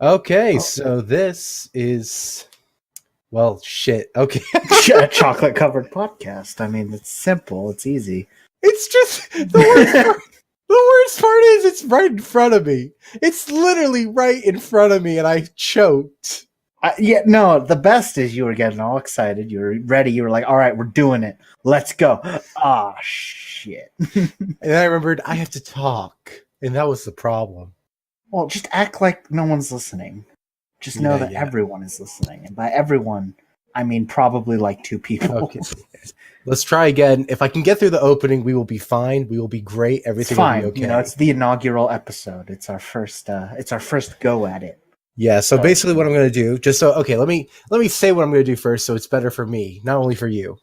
Okay, so this is shit. Okay. A chocolate covered podcast. I mean, it's simple, it's easy. It's just the worst part is it's right in front of me. It's literally right in front of me and I choked. The best is you were getting all excited. You were ready. You were like, all right, we're doing it. Let's go. Ah, shit. And I remembered I have to talk. And that was the problem. Well, just act like no one's listening. Just know that everyone is listening. And by everyone, I mean probably like 2 people. Okay. Let's try again. If I can get through the opening, we will be fine. We will be great. Everything will be okay. You know, it's the inaugural episode. It's our first go at it. Yeah, so basically what I'm going to do, let me say what I'm going to do first so it's better for me, not only for you.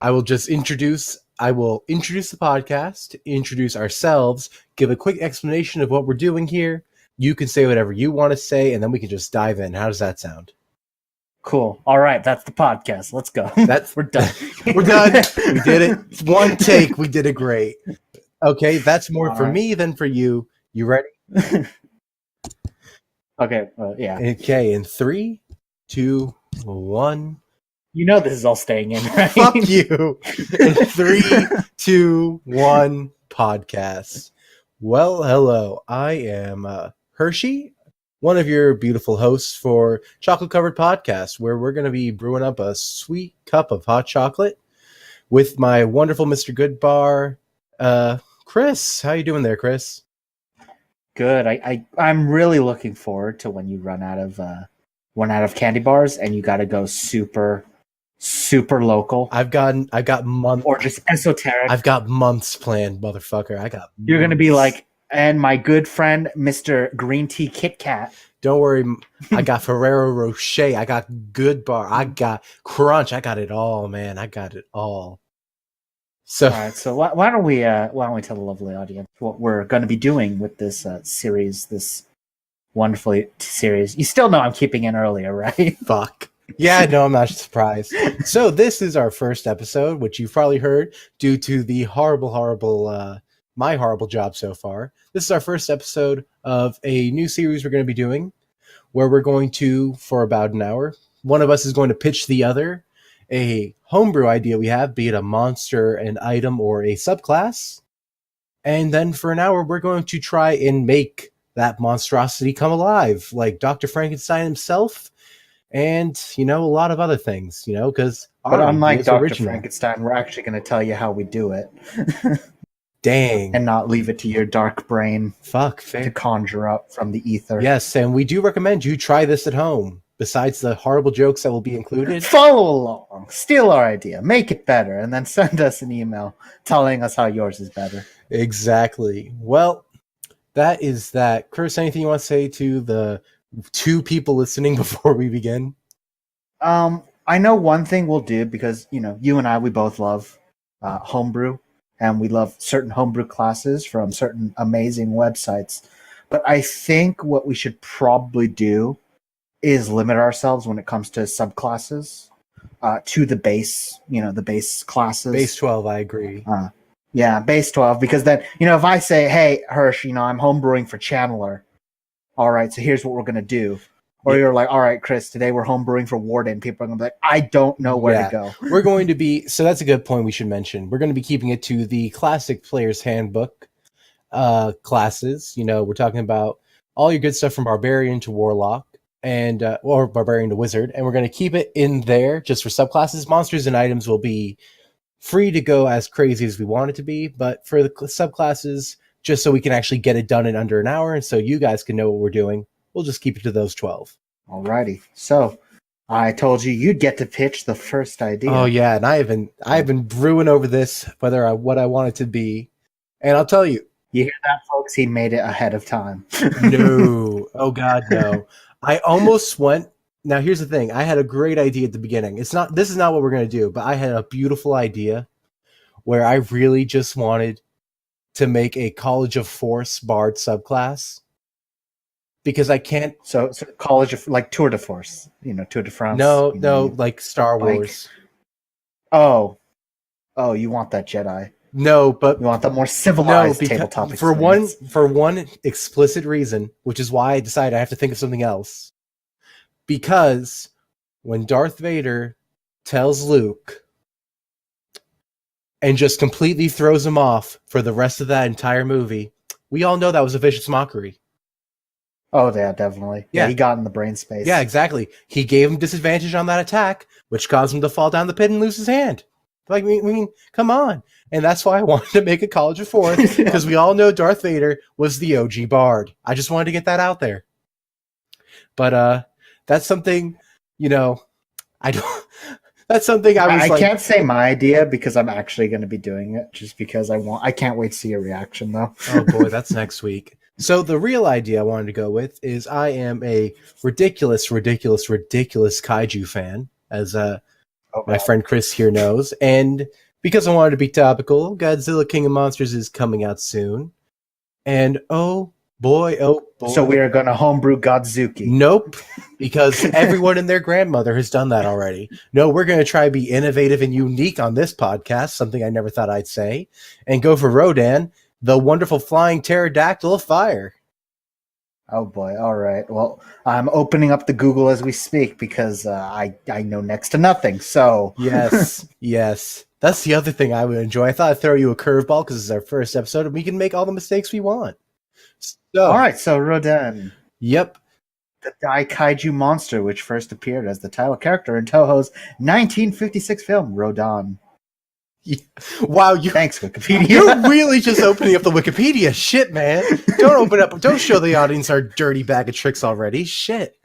I will introduce the podcast, introduce ourselves, give a quick explanation of what we're doing here. You can say whatever you want to say, and then we can just dive in. How does that sound? Cool. All right, that's the podcast. Let's go. We're done. We're done. We did it. It's one take. We did it great. Okay, that's more for me than for you. You ready? Okay, yeah. Okay, in 3, 2, 1. You know this is all staying in, right? Fuck you. In 3, 2, 1, podcast. Well, hello. I am Hershey, one of your beautiful hosts for Chocolate Covered Podcast, where we're going to be brewing up a sweet cup of hot chocolate with my wonderful Mr. Goodbar, Chris. How you doing there, Chris? Good. I'm really looking forward to when you run out of candy bars and you got to go super local. I've got months, or just esoteric. I've got months planned, motherfucker. You're gonna be like, and my good friend Mr. Green Tea Kit Kat. Don't worry, I got Ferrero Rocher. I got Good Bar. I got Crunch. I got it all, man. I got it all. So, all right. So why don't we tell the lovely audience what we're going to be doing with this series, this wonderful series? You still know I'm keeping in earlier, right? Fuck. Yeah, no, I'm not surprised. So this is our first episode, which you've probably heard due to the my horrible job so far. This is our first episode of a new series we're going to be doing, where we're going to, for about an hour, one of us is going to pitch the other a homebrew idea we have, be it a monster, an item, or a subclass. And then for an hour, we're going to try and make that monstrosity come alive, like Dr. Frankenstein himself, and, a lot of other things, because... But unlike Dr. Frankenstein, we're actually going to tell you how we do it. Dang. And not leave it to your dark brain fair. To conjure up from the ether. Yes, and we do recommend you try this at home. Besides the horrible jokes that will be included. Follow along. Steal our idea. Make it better. And then send us an email telling us how yours is better. Exactly. Well, that is that. Chris, anything you want to say to the 2 people listening before we begin? I know one thing we'll do because, you and I, we both love homebrew. And we love certain homebrew classes from certain amazing websites. But I think what we should probably do is limit ourselves when it comes to subclasses to the base, the base classes. Base 12, I agree. Yeah, base 12, because then, if I say, hey, Hirsch, I'm homebrewing for Chandler. All right, so here's what we're going to do. Or you're like, all right, Chris, today we're homebrewing for Warden. People are going to be like, I don't know where to go. We're going to be, so that's a good point we should mention. We're going to be keeping it to the classic player's handbook classes. We're talking about all your good stuff from Barbarian to Warlock. Or Barbarian to Wizard, and we're going to keep it in there just for subclasses. Monsters and items will be free to go as crazy as we want it to be, but for the subclasses, just so we can actually get it done in under an hour, and so you guys can know what we're doing, we'll just keep it to those 12. Alrighty. So, I told you you'd get to pitch the first idea. Oh yeah, and I've been brewing over this, what I want it to be, and I'll tell you. You hear that, folks? He made it ahead of time. No. Oh God, no. I almost went. Now, here's the thing. I had a great idea at the beginning. This is not what we're going to do, but I had a beautiful idea where I really just wanted to make a College of Force Bard subclass because I can't. So College of, like Tour de Force, Tour de France. No, like Star Wars. Oh, you want that Jedi? No, but You want the more no, civilized because tabletop for experience. one explicit reason, which is why I decided I have to think of something else. Because when Darth Vader tells Luke and just completely throws him off for the rest of that entire movie, we all know that was a vicious mockery. Oh, yeah, definitely. Yeah, Yeah. he got in the brain space. Yeah, exactly. He gave him disadvantage on that attack, which caused him to fall down the pit and lose his hand. Like, I mean, come on. And that's why I wanted to make a College of Fourth, because we all know Darth Vader was the OG Bard. I just wanted to get that out there. But that's something, I don't. That's something I can't say my idea because I'm actually going to be doing it just because I can't wait to see your reaction though. Oh boy, that's next week. So the real idea I wanted to go with is I am a ridiculous kaiju fan, as my friend Chris here knows. And because I wanted to be topical, Godzilla King of Monsters is coming out soon. And oh boy. So we are going to homebrew Godzuki. Nope, because everyone and their grandmother has done that already. No, we're going to try to be innovative and unique on this podcast, something I never thought I'd say, and go for Rodan, the wonderful flying pterodactyl of fire. Oh boy! All right. Well, I'm opening up the Google as we speak because I know next to nothing. So yes. That's the other thing I would enjoy. I thought I'd throw you a curveball because it's our first episode, and we can make all the mistakes we want. So, all right. So Rodan. Yep. The Daikaiju monster, which first appeared as the title character in Toho's 1956 film Rodan. Wow, thanks, Wikipedia. You're really just opening up the Wikipedia. Shit, man. Don't show the audience our dirty bag of tricks already. Shit.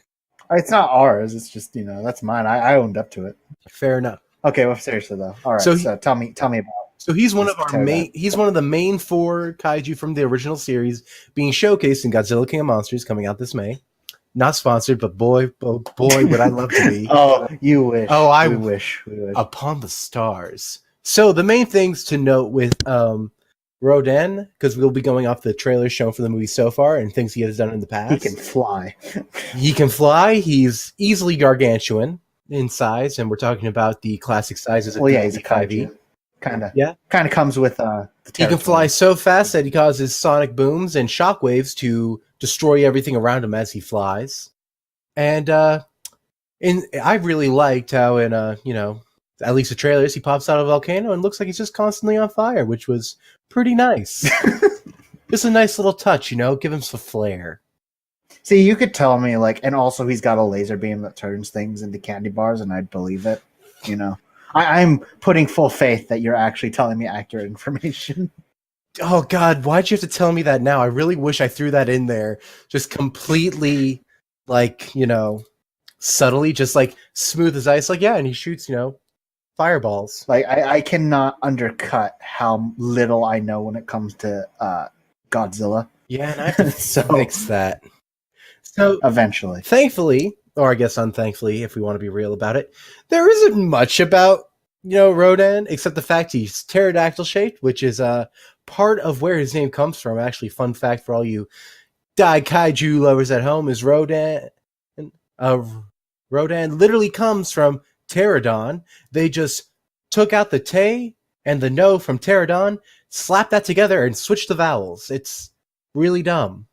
It's not ours. It's just, that's mine. I owned up to it. Fair enough. Okay, well, seriously though. All right. So tell me about. So he's one of the main 4 kaiju from the original series being showcased in Godzilla King of Monsters coming out this May. Not sponsored, but boy, would I love to be. Oh, you wish. Oh, we wish. Upon the stars. So the main things to note with Rodan, because we'll be going off the trailers shown for the movie so far and things he has done in the past. He can fly. He can fly. He's easily gargantuan in size, and we're talking about the classic sizes of he's a kaiju. Kind of comes with the he can fly so fast that he causes sonic booms and shockwaves to destroy everything around him as he flies. And I really liked how in at least the trailers, he pops out of a volcano and looks like he's just constantly on fire, which was pretty nice. Just a nice little touch, give him some flair. See, you could tell me, and also he's got a laser beam that turns things into candy bars, and I'd believe it, I'm putting full faith that you're actually telling me accurate information. Oh, God, why'd you have to tell me that now? I really wish I threw that in there. Just completely, subtly, just, smooth as ice. And he shoots, fireballs. I cannot undercut how little I know when it comes to Godzilla. Yeah, and I have to fix that. So eventually, thankfully, or I guess unthankfully, if we want to be real about it, there isn't much about Rodan except the fact he's pterodactyl shaped, which is part of where his name comes from. Actually, fun fact for all you Daikaiju lovers at home is Rodan. Rodan literally comes from pterodon. They just took out the te and the no from pterodon, slapped that together, and switched the vowels. It's really dumb.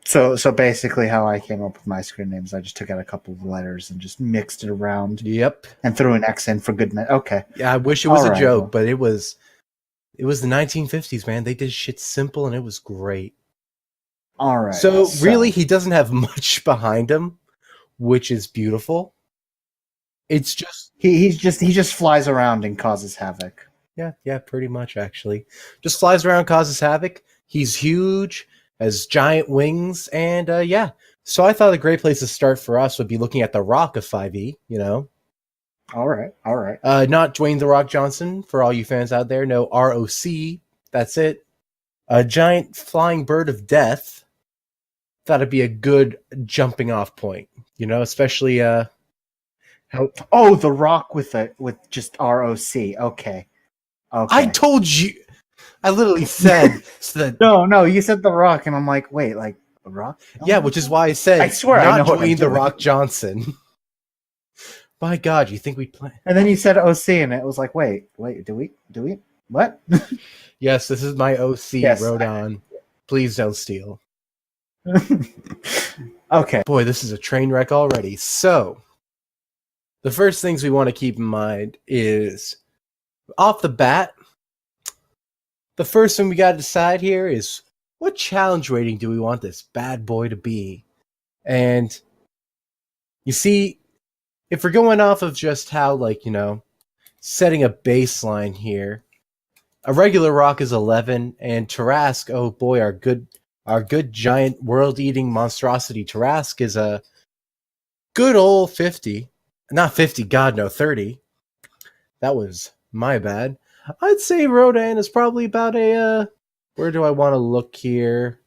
So basically how I came up with my screen names, I just took out a couple of letters and just mixed it around. Yep. And threw an X in for goodness. Okay. Yeah, I wish it was a joke, but it was the 1950s, man. They did shit simple and it was great. All right. So really, he doesn't have much behind him, which is beautiful. It's just he just flies around and causes havoc. Yeah, pretty much actually. Just flies around, causes havoc. He's huge, has giant wings, and So I thought a great place to start for us would be looking at the Rock of 5e. All right. Not Dwayne the Rock Johnson for all you fans out there. No, ROC. That's it. A giant flying bird of death. Thought it'd be a good jumping off point. Especially the Rock with just ROC. Okay. I told you. I literally said No, you said the Rock, and I'm like, wait, the Rock? Yeah, which is why I said I swear not I know Dwayne the Rock Johnson. My God, you think we play? And then you said OC, and it was like, wait, do we? What? Yes, this is my OC, Yes. Rodan. Please don't steal. Okay. Boy, this is a train wreck already. So, the first things we want to keep in mind is, off the bat, the first thing we got to decide here is, what challenge rating do we want this bad boy to be? And you see, if we're going off of just how, like, setting a baseline here, a regular rock is 11, and Tarask, oh boy, our good giant world-eating monstrosity Tarask is a good old 50. Not 50, God no, 30. That was my bad. I'd say Rodan is probably about a, where do I want to look here?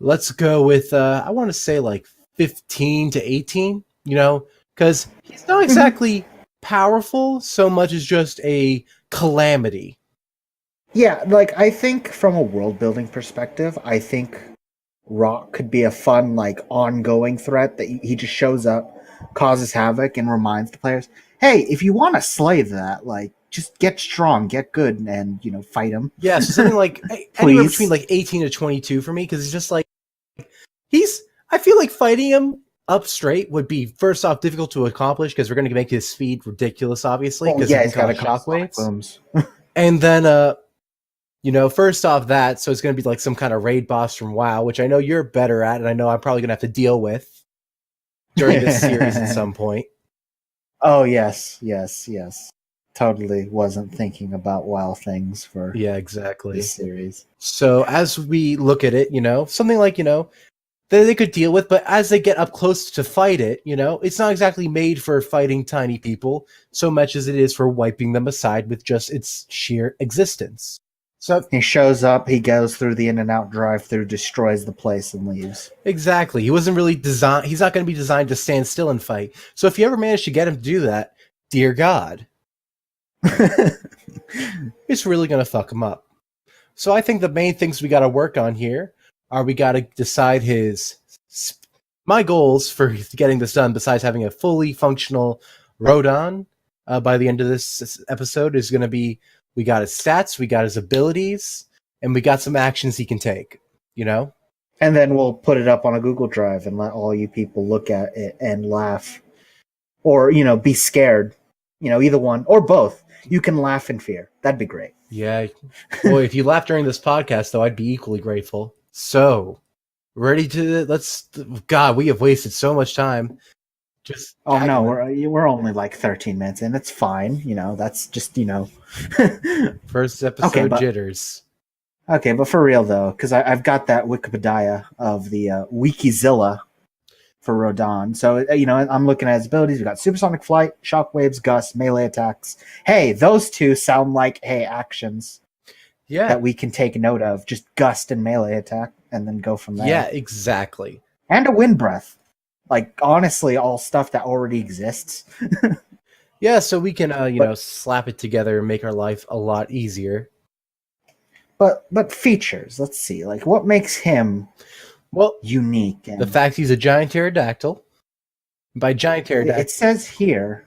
Let's go with, I want to say like 15 to 18, because he's not exactly powerful so much as just a calamity. Yeah, like I think from a world building perspective, I think Rock could be a fun, like ongoing threat that he just shows up, causes havoc, and reminds the players, "Hey, if you want to slay that, like just get strong, get good, and fight him." Yeah, so something like anywhere between like 18 to 22 for me, because he's just like, I feel like fighting him up straight would be, first off, difficult to accomplish because we're going to make his speed ridiculous, obviously, because yeah, he he's can got cause shockwaves. booms. And then, first off that, so it's going to be like some kind of raid boss from WoW, which I know you're better at, and I know I'm probably going to have to deal with during this series at some point. Oh, yes. Totally wasn't thinking about WoW things for exactly this series. So as we look at it, something like, that they could deal with, but as they get up close to fight it, it's not exactly made for fighting tiny people so much as it is for wiping them aside with just its sheer existence. So he shows up, he goes through the In-N-Out drive-through, destroys the place, and leaves. Exactly. He wasn't really designed. He's not going to be designed to stand still and fight. So if you ever manage to get him to do that, dear God, it's really going to fuck him up. So I think the main things we got to work on here are we got to decide my goals for getting this done, besides having a fully functional Rodan by the end of this episode, is going to be, we got his stats, we got his abilities, and we got some actions he can take, And then we'll put it up on a Google Drive and let all you people look at it and laugh. Or, be scared. Either one. Or both. You can laugh in fear. That'd be great. Yeah. Boy, if you laugh during this podcast, though, I'd be equally grateful. So, ready to, God, we have wasted so much time. We're only like 13 minutes in. It's fine. That's just, First episode jitters. Okay, but for real though, because I've got that Wikipedia of the Wikizilla for Rodan. So, I'm looking at his abilities. We got supersonic flight, shockwaves, gust, melee attacks. Hey, those two sound like, actions that we can take note of. Just gust and melee attack and then go from there. Yeah, exactly. And a wind breath. Like, honestly, all stuff that already exists. Yeah, so we can, slap it together and make our life a lot easier. But features, let's see. Like, what makes him unique? The fact he's a giant pterodactyl. By giant pterodactyl, it says here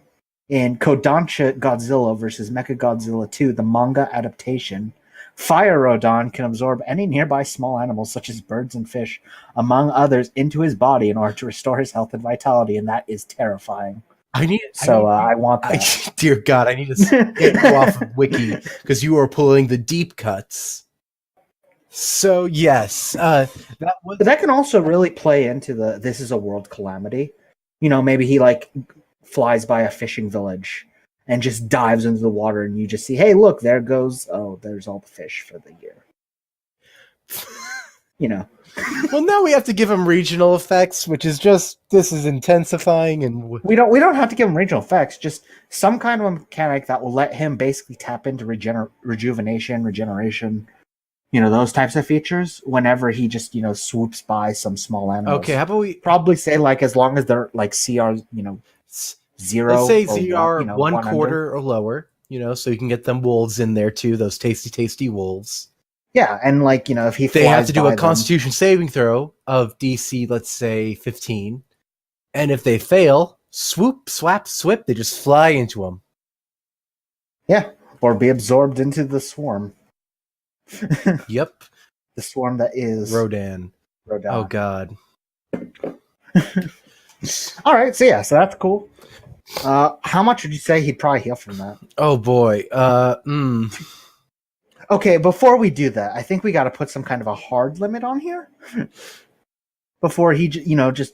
in Kodansha Godzilla versus Mechagodzilla 2, the manga adaptation, Fire Rodan can absorb any nearby small animals, such as birds and fish, among others, into his body in order to restore his health and vitality, and that is terrifying. I want that. Dear God, I need to get you off of Wiki, because you are pulling the deep cuts. So, yes. That can also really play into this is a world calamity. Maybe he, flies by a fishing village and just dives into the water, and you just see, hey, look, there's all the fish for the year. Well, now we have to give him regional effects, which is just, this is intensifying, and we don't have to give him regional effects, just some kind of a mechanic that will let him basically tap into rejuvenation, regeneration, those types of features whenever he just, swoops by some small animals. Okay, how about we probably say, as long as they're CR, 0. Let's say CR 1/4 or lower, so you can get them wolves in there too, those tasty wolves. Yeah, and if he they have to do a Constitution saving throw of DC, let's say 15, and if they fail, swoop, swap, swip, they just fly into them. Yeah, or be absorbed into the swarm. Yep. The swarm that is Rodan. Rodan. Oh God. All right, so that's cool. How much would you say he'd probably heal from that? Oh boy. Okay, before we do that, I think we got to put some kind of a hard limit on here. Before he, just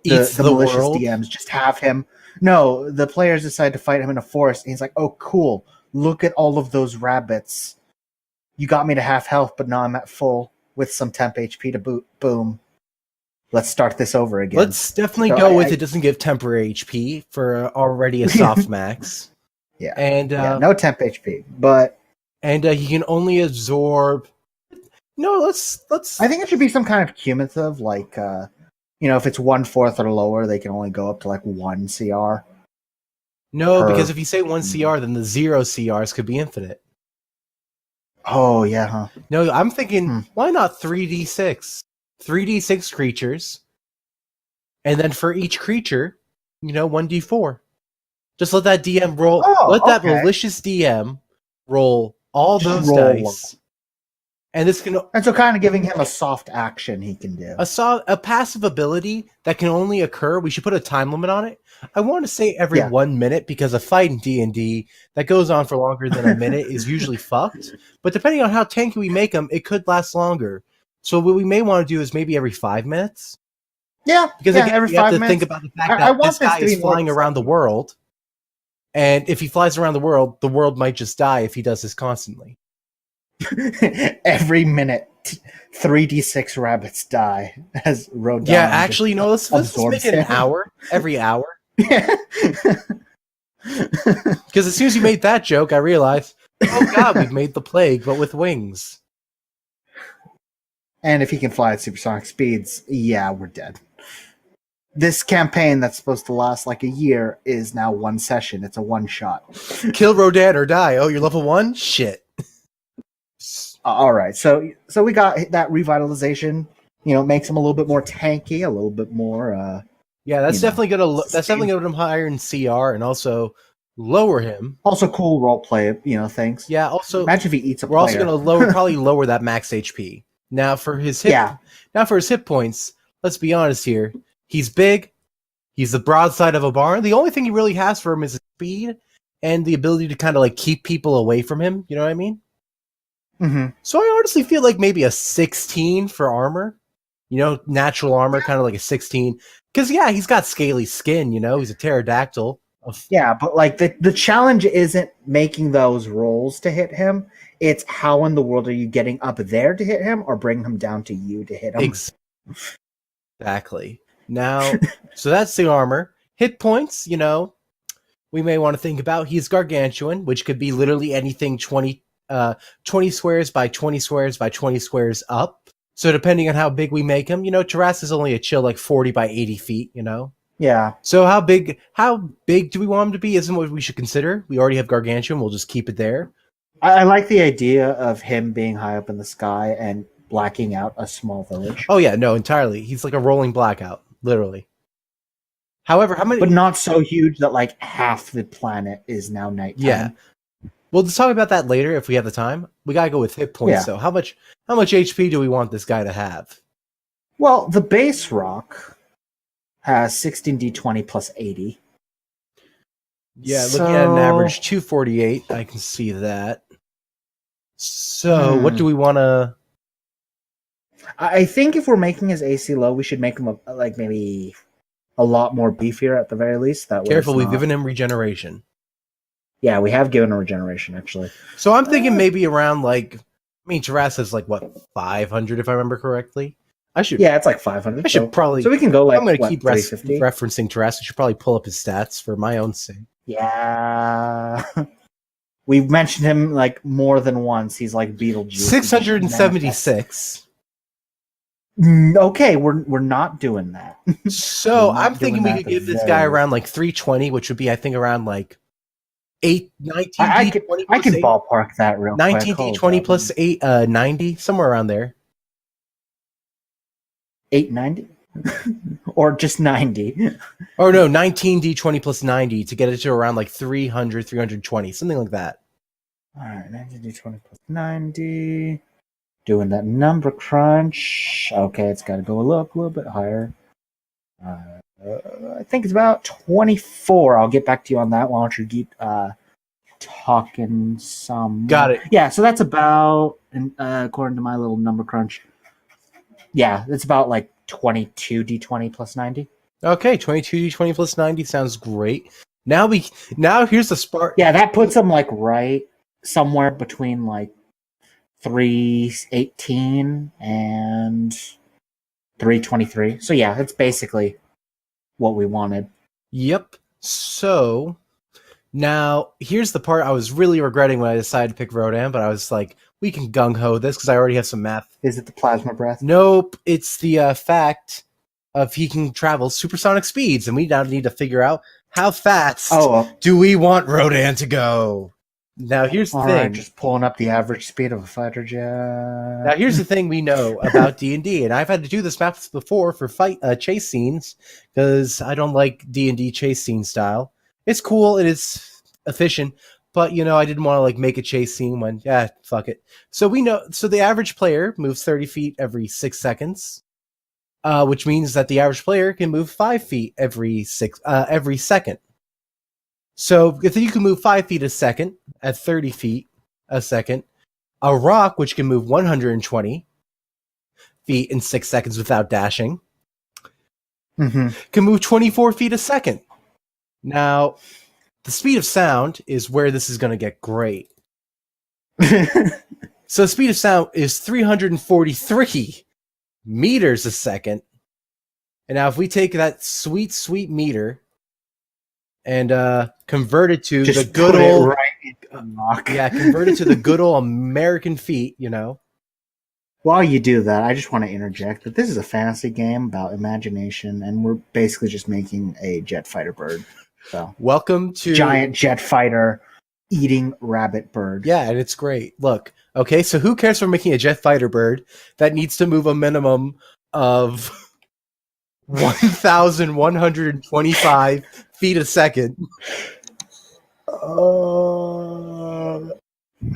Eats the the malicious world. DMs just have him. No, the players decide to fight him in a forest, and he's like, "Oh, cool! Look at all of those rabbits. You got me to half health, but now I'm at full with some temp HP to boot. Boom. Let's start this over again." Let's definitely go with it. Doesn't give temporary HP for already a soft max. Yeah, and no temp HP, but he can only absorb. No, let's. I think it should be some kind of cumulative, like if it's 1/4 or lower, they can only go up to like 1 CR. No, because if you say 1 CR, then the 0 CRs could be infinite. Oh yeah, huh? No, I'm thinking, why not 3d6? 3d6 creatures, and then for each creature, 1d4. Just let that DM roll. That malicious DM roll all those dice, and this can. And so, kind of giving him a soft action he can do. A passive ability that can only occur. We should put a time limit on it. I want to say every 1 minute, because a fight in D&D that goes on for longer than a minute is usually fucked. But depending on how tanky we make them, it could last longer. So what we may want to do is maybe every 5 minutes. Yeah, because again, every you have 5 to minutes. think about the fact that this guy is flying around the world, and if he flies around the world might just die if he does this constantly. Every minute, 3d6 rabbits die as Rodan. Yeah, actually, let's make it an hour. Every hour. Because as soon as you made that joke, I realized, oh god, we've made the plague, but with wings. And if he can fly at supersonic speeds, yeah, we're dead. This campaign that's supposed to last like a year is now 1 session. It's a 1-shot. Kill Rodan or die. Oh, you're level 1? Shit. All right, so we got that revitalization. Makes him a little bit more tanky, a little bit more. Yeah, that's definitely gonna put him higher in CR and also lower him. Also, cool role play, things. Yeah. Also, imagine if he eats a. We're also gonna probably lower that max HP. Now for his hit points. Let's be honest here. He's big. He's the broadside of a barn. The only thing he really has for him is speed and the ability to kind of like keep people away from him. You know what I mean? Mm-hmm. So I honestly feel like maybe a 16 for armor. Natural armor, kind of like a 16. Because he's got scaly skin. He's a pterodactyl. Yeah, but like the challenge isn't making those rolls to hit him. It's how in the world are you getting up there to hit him, or bring him down to you to hit him? Exactly. Now, so that's the armor. Hit points, we may want to think about. He's gargantuan, which could be literally anything 20 squares by 20 squares by 20 squares up. So depending on how big we make him, Taras is only a chill like 40 by 80 feet, Yeah. So how big do we want him to be isn't what we should consider. We already have gargantuan. We'll just keep it there. I like the idea of him being high up in the sky and blacking out a small village. Oh yeah, no, entirely. He's like a rolling blackout, literally. However, how many? But not so huge that like half the planet is now nighttime. Yeah. We'll just talk about that later if we have the time. We gotta go with hit points though. How much HP do we want this guy to have? Well, the base rock has 16d20 plus 80. Yeah, looking at an average 248, I can see that. So, what do we want to... I think if we're making his AC low, we should make him maybe a lot more beefier at the very least. That way Careful, we've given him regeneration. Yeah, we have given him regeneration, actually. So I'm thinking maybe around Taras has 500 if I remember correctly. Yeah, it's like 500. I should probably... So we can go I'm going to keep 350? referencing Taras. I should probably pull up his stats for my own sake. Yeah. We've mentioned him more than once. He's like Beetlejuice. 676. Okay, we're not doing that. So I'm thinking we could give this guy around 320, which would be I think around 19 I can ballpark that real 19 quick. 19d20 plus 8 90, somewhere around there. 890? Or just 90? Or no, 19d20 plus 90 to get it to around 300, 320, something like that. All right, 90 d20 plus 90. Doing that number crunch. Okay, it's got to go a little bit higher. I think it's about 24. I'll get back to you on that. Why don't you keep talking some? Got it. Yeah, so that's about, according to my little number crunch, yeah, it's about like 22 d20 plus 90. Okay, 22d20 plus 90 sounds great. Now here's the spark. Yeah, that puts them like right somewhere between like 318 and 323. So yeah, it's basically what we wanted. Yep. So now here's the part I was really regretting when I decided to pick Rodan, but I was like, we can gung-ho this because I already have some math. Is it the plasma breath? Nope. It's the fact of he can travel supersonic speeds, and we now need to figure out how fast do we want Rodan to go. Now here's the thing. Right, just pulling up the average speed of a fighter jet. Now here's the thing we know about D&D, and I've had to do this math before for chase scenes because I don't like D&D chase scene style. It's cool, it is efficient, but I didn't want to like make a chase scene when fuck it. So we know. So the average player moves 30 feet every 6 seconds, which means that the average player can move 5 feet every second. So if you can move 5 feet a second at 30 feet a second, a rock, which can move 120 feet in 6 seconds without dashing, can move 24 feet a second. Now, the speed of sound is where this is going to get great. So the speed of sound is 343 meters a second. And now if we take that sweet, sweet meter and convert it to just the good old convert it to the good old American feet, While you do that, I just want to interject that this is a fantasy game about imagination, and we're basically just making a jet fighter bird. So welcome to giant jet fighter eating rabbit bird. Yeah, and it's great. Look, okay, so who cares for making a jet fighter bird that needs to move a minimum of 1,125 feet a second?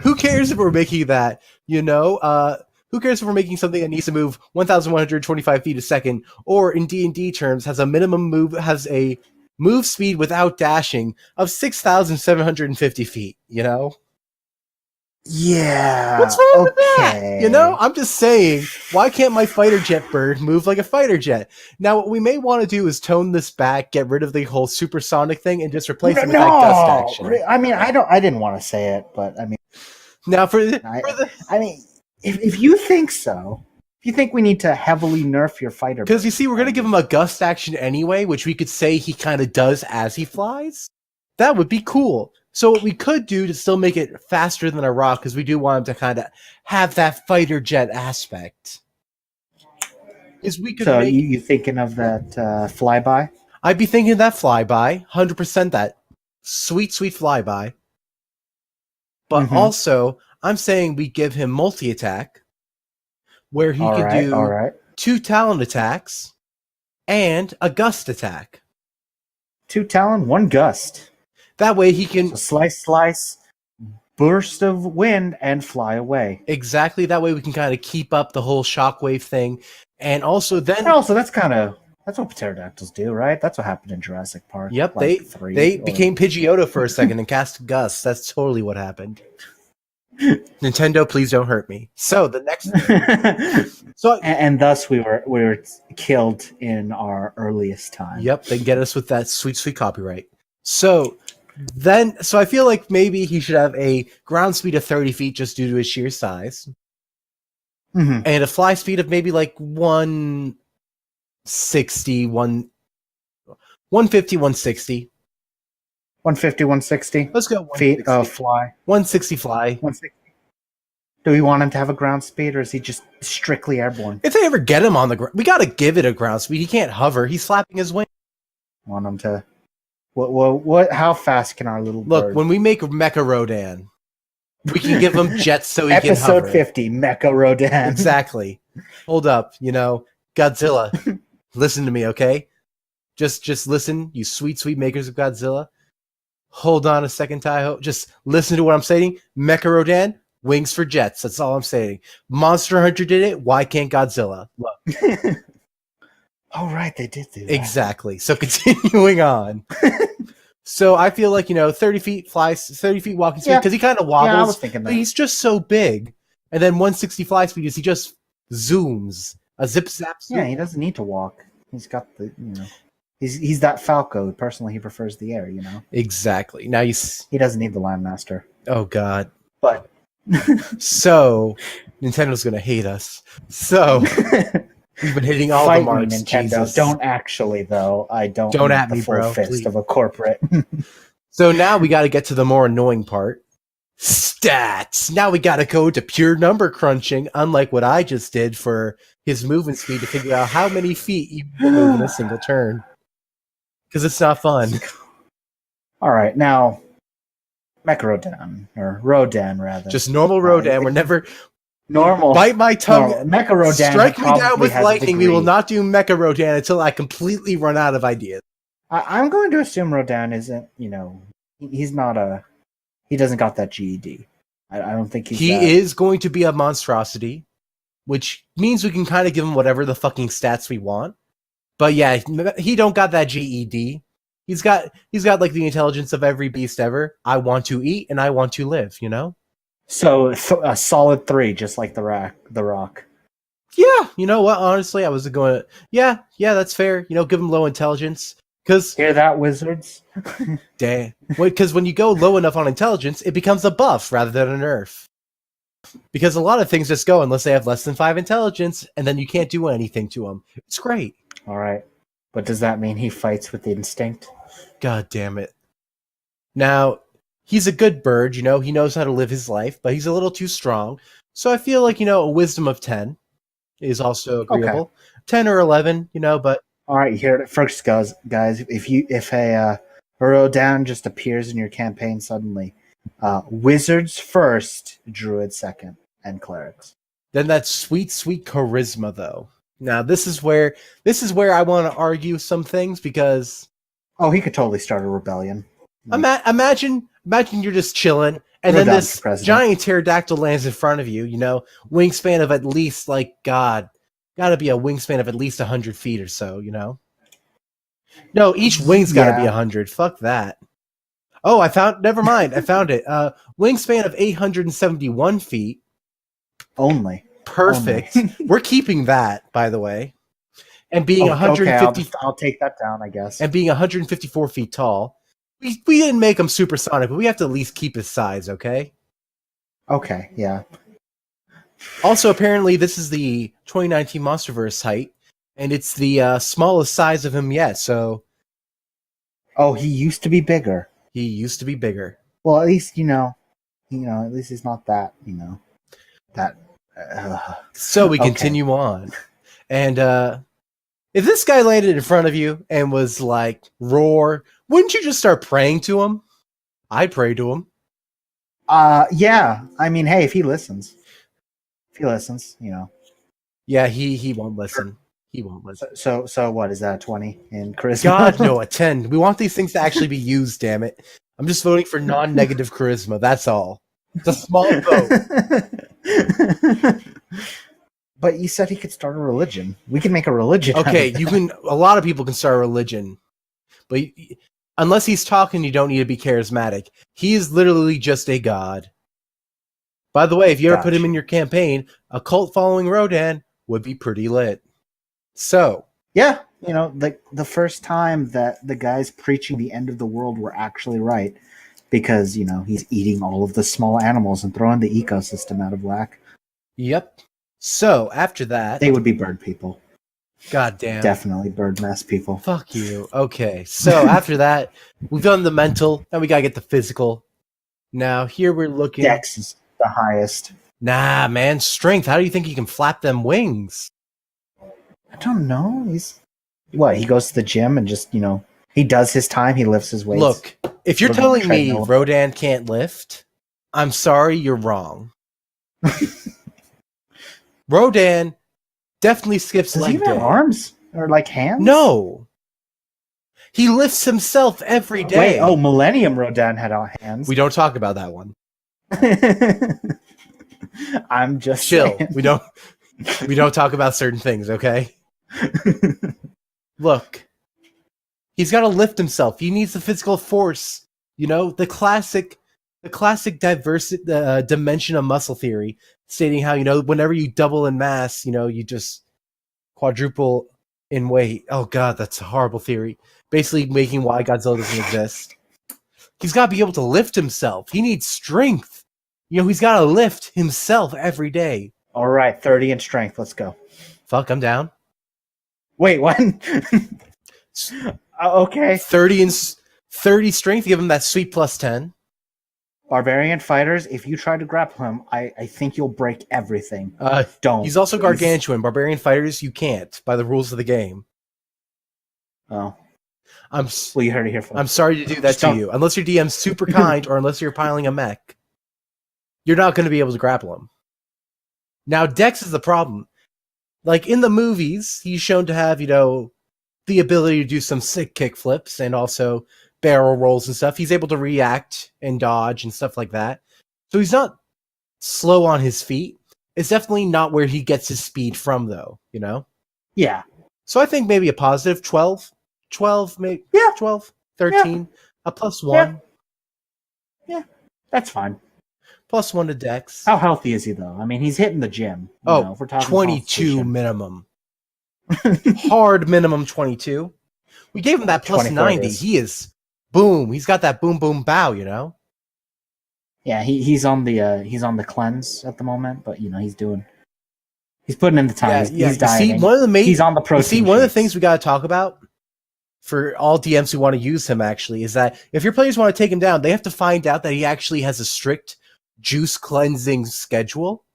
Who cares if we're making that? Who cares if we're making something that needs to move 1,125 feet a second, or in D&D terms has a move speed without dashing of 6,750 feet? Yeah. What's wrong with that? I'm just saying, why can't my fighter jet bird move like a fighter jet? Now, what we may want to do is tone this back, get rid of the whole supersonic thing, and just replace it with that gust action. I mean, I didn't want to say it, but I mean, now if you think so, if you think we need to heavily nerf your fighter, because you see, we're gonna give him a gust action anyway, which we could say he kind of does as he flies. That would be cool. So what we could do to still make it faster than a rock, because we do want him to kind of have that fighter jet aspect, is we could. So you thinking of that flyby? I'd be thinking of that flyby, 100% that sweet, sweet flyby. But also, I'm saying we give him multi-attack, where he could do 2 talent attacks and a gust attack. 2 talent, 1 gust. That way he can slice, burst of wind, and fly away. Exactly. That way we can kind of keep up the whole shockwave thing, and also that's what pterodactyls do, right? That's what happened in Jurassic Park. Yep, they became Pidgeotto for a second and cast Gust. That's totally what happened. Nintendo, please don't hurt me. So the next, and thus we were killed in our earliest time. Yep, they get us with that sweet, sweet copyright. So I feel like maybe he should have a ground speed of 30 feet just due to his sheer size, and a fly speed of maybe like 160, 150, 160. 150, 160. Let's go 160. Feet of fly. 160 fly. 160. Do we want him to have a ground speed, or is he just strictly airborne? If they ever get him on the ground, we got to give it a ground speed. He can't hover. He's flapping his wing. Want him to... What? How fast can our little Look, bird... when we make Mecha Rodan, we can give him jets so he can hover. Episode 50, Mecha Rodan. Exactly. Hold up, Godzilla. Listen to me, okay? Just listen, you sweet, sweet makers of Godzilla. Hold on a second, Taiho. Just listen to what I'm saying. Mecha Rodan, wings for jets. That's all I'm saying. Monster Hunter did it. Why can't Godzilla? Look. Oh, right, they did do that. Exactly. So continuing on. So I feel like, 30 feet flies, 30 feet walking speed, because he kind of wobbles. Yeah, I was thinking that. But he's just so big. And then 160 fly speed is he just zooms. A zip zap zoom. Yeah, he doesn't need to walk. He's got the, he's that Falco. Personally, he prefers the air, Exactly. Now he doesn't need the Landmaster. Oh, God. But. So, Nintendo's going to hate us. So, we've been hitting all the marks. Nintendo. Jesus. Don't actually, though. I don't at the me, full bro. fist Please. of a corporate. So now we got to get to the more annoying part. Stats. Now we got to go to pure number crunching, unlike what I just did for his movement speed to figure out how many feet you can move in a single turn. Because it's not fun. All right, now Mecha Rodan, or Rodan rather. Just normal Rodan. We're never normal. Bite my tongue. Mecha Rodan. Strike me down with lightning. We will not do Mecha Rodan until I completely run out of ideas. I'm going to assume Rodan isn't. He's not he doesn't got that GED. I don't think he is going to be a monstrosity, which means we can kind of give him whatever the fucking stats we want. But yeah, he don't got that GED. He's got like the intelligence of every beast ever. I want to eat and I want to live, So a solid 3, just like the Rock. Yeah, you know what? Honestly, I was going. Yeah, that's fair. Give him low intelligence. Cause hear that, wizards? Damn. Because when you go low enough on intelligence, it becomes a buff rather than a nerf. Because a lot of things just go unless they have less than 5 intelligence, and then you can't do anything to them. It's great. All right, but does that mean he fights with instinct? God damn it! Now he's a good bird. He knows how to live his life, but he's a little too strong. So I feel like a wisdom of 10 is also agreeable. Okay. 10 or 11, but. All right, you heard it first, guys. If a Rodan just appears in your campaign suddenly, wizards first, druids second, and clerics. Then that's sweet, sweet charisma, though. Now this is where I want to argue some things because. Oh, he could totally start a rebellion. Imagine you're just chilling, and then this giant pterodactyl lands in front of you. Wingspan of at least gotta be a wingspan of at least 100 feet or so, No, each wing's gotta be 100. Fuck that. Oh, never mind. I found it. Wingspan of 871 feet. Only. Perfect. We're keeping that, by the way. And being 150. Okay, I'll take that down, I guess. And being 154 feet tall. We didn't make him supersonic, but we have to at least keep his size, okay? Okay, yeah. Also, apparently, this is the 2019 Monsterverse height, and it's the smallest size of him yet, so... Oh, he used to be bigger. He used to be bigger. Well, at least, at least he's not that, that... So we continue on. And if this guy landed in front of you and was like, roar, wouldn't you just start praying to him? I'd pray to him. Yeah. I mean, hey, if he listens... Yeah, he won't listen. He won't listen. So what is that? 20 in charisma? God, no, a 10. We want these things to actually be used. Damn it! I'm just voting for non-negative charisma. That's all. It's a small vote. But you said he could start a religion. We can make a religion. Okay, you can. A lot of people can start a religion, but unless he's talking, you don't need to be charismatic. He is literally just a god. By the way, if you ever put him in your campaign, a cult following Rodan would be pretty lit. So, yeah, the first time that the guys preaching the end of the world were actually right, because he's eating all of the small animals and throwing the ecosystem out of whack. Yep. So after that, they would be bird people. God damn. Definitely bird mess people. Fuck you. Okay. So after that, we've done the mental, and we gotta get the physical. Now here we're looking. Dex is the highest. Nah, man, strength. How do you think he can flap them wings? I don't know. He goes to the gym and just, he does his time. He lifts his weights. Look, if you're telling me Rodan can't lift, I'm sorry, you're wrong. Rodan definitely skips leg day. Does he have arms or like hands? No. He lifts himself every day. Wait, Millennium Rodan had hands. We don't talk about that one. I'm just chill. saying. We don't talk about certain things, okay? Look, he's got to lift himself. He needs the physical force. The classic dimension of muscle theory, stating how whenever you double in mass, you just quadruple in weight. Oh god, that's a horrible theory. Basically, making why Godzilla doesn't exist. He's got to be able to lift himself. He needs strength. He's got to lift himself every day. All right, 30 in strength. Let's go. Fuck, I'm down. Wait, what? Okay. 30 strength, give him that sweet plus 10. Barbarian fighters, if you try to grapple him, I think you'll break everything. Don't. He's also gargantuan. Barbarian fighters, you can't, by the rules of the game. Oh. Well, you heard it here first. I'm sorry to do that to you. Unless your DM's super kind, or unless you're piling a mech, you're not going to be able to grapple him. Now, Dex is the problem. Like, in the movies, he's shown to have, the ability to do some sick kick flips and also barrel rolls and stuff. He's able to react and dodge and stuff like that. So he's not slow on his feet. It's definitely not where he gets his speed from, though, Yeah. So I think maybe a positive 12, maybe 12, 13, a plus 1. Yeah, that's fine. Plus 1 to Dex. How healthy is he, though? I mean, he's hitting the gym. If we're talking 22 minimum. Hard minimum 22. We gave him that plus 90. He is boom. He's got that boom boom bow, Yeah, he's on the cleanse at the moment, but he's putting in the time. He's dieting. He's on the protein. One of the things we got to talk about for all DMs who want to use him actually is that if your players want to take him down, they have to find out that he actually has a strict juice cleansing schedule.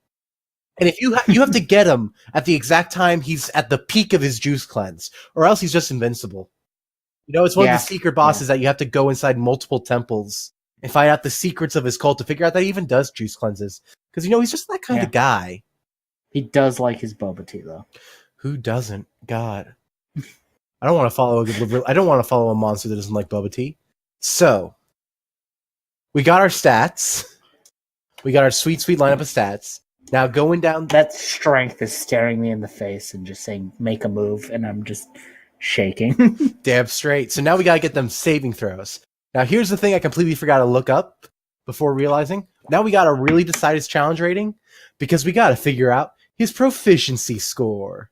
And if you have to get him at the exact time he's at the peak of his juice cleanse, or else he's just invincible. It's one of the secret bosses that you have to go inside multiple temples and find out the secrets of his cult to figure out that he even does juice cleanses. Because he's just that kind of guy. He does like his boba tea, though. Who doesn't? God, I don't want to follow a monster that doesn't like boba tea. So we got our stats. We got our sweet lineup of stats. Now going down, that strength is staring me in the face and just saying, "Make a move," and I'm just shaking. Damn straight. So now we gotta get them saving throws. Now here's the thing I completely forgot to look up before realizing. Now we gotta really decide his challenge rating because we gotta figure out his proficiency score.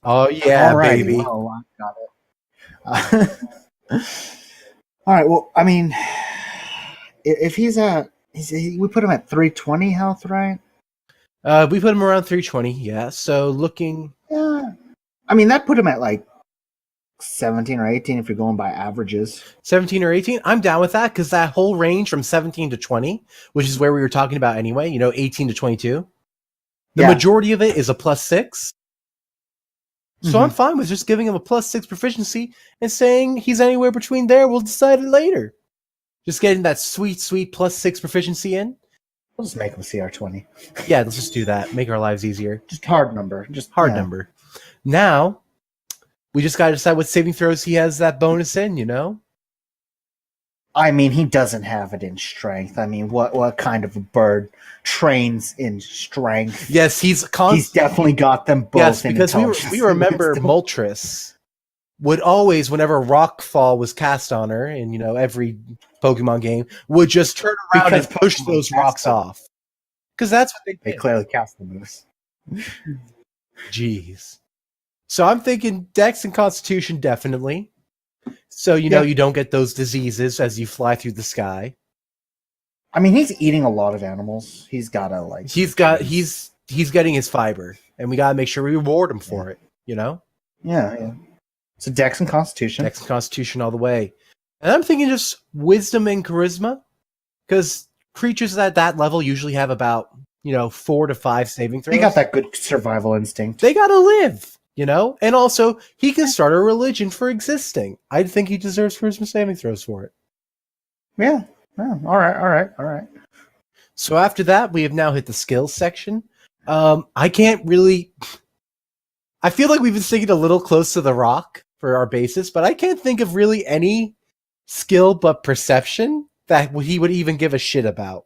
Oh yeah, baby. Oh, I got it. All right. Well, I mean, if we put him at 320 health, right? We put him around 320. Yeah. So looking. Yeah. I mean, that put him at like 17 or 18 if you're going by averages. 17 or 18? I'm down with that because that whole range from 17 to 20, which is where we were talking about anyway, 18 to 22, the majority of it is a plus 6. So I'm fine with just giving him a plus 6 proficiency and saying he's anywhere between there. We'll decide it later. Just getting that sweet plus 6 proficiency in. We'll just make him CR20. Yeah, let's just do that. Make our lives easier. Just hard number. Number. Now, we just got to decide what saving throws he has that bonus in, I mean, he doesn't have it in strength. I mean, what kind of a bird trains in strength? Yes, he's definitely got them both. Yes, because we remember Moltres would always, whenever Rockfall was cast on her in every Pokemon game, would just turn around and push those rocks off. Because that's what they clearly cast the moves. Jeez. So I'm thinking Dex and Constitution definitely. So you don't get those diseases as you fly through the sky. I mean, he's eating a lot of animals. He's gotta he's getting his fiber, and we gotta make sure we reward him for it. Yeah. So Dex and Constitution. Dex and Constitution all the way. And I'm thinking just Wisdom and Charisma, because creatures at that level usually have about 4 to 5 saving throws. They got that good survival instinct. They gotta live. And also he can start a religion for existing. I think he deserves charisma saving throws for it. Yeah. All right. So after that, we have now hit the skills section. I can't really. I feel like we've been sticking a little close to the rock for our basis, but I can't think of really any skill but perception that he would even give a shit about.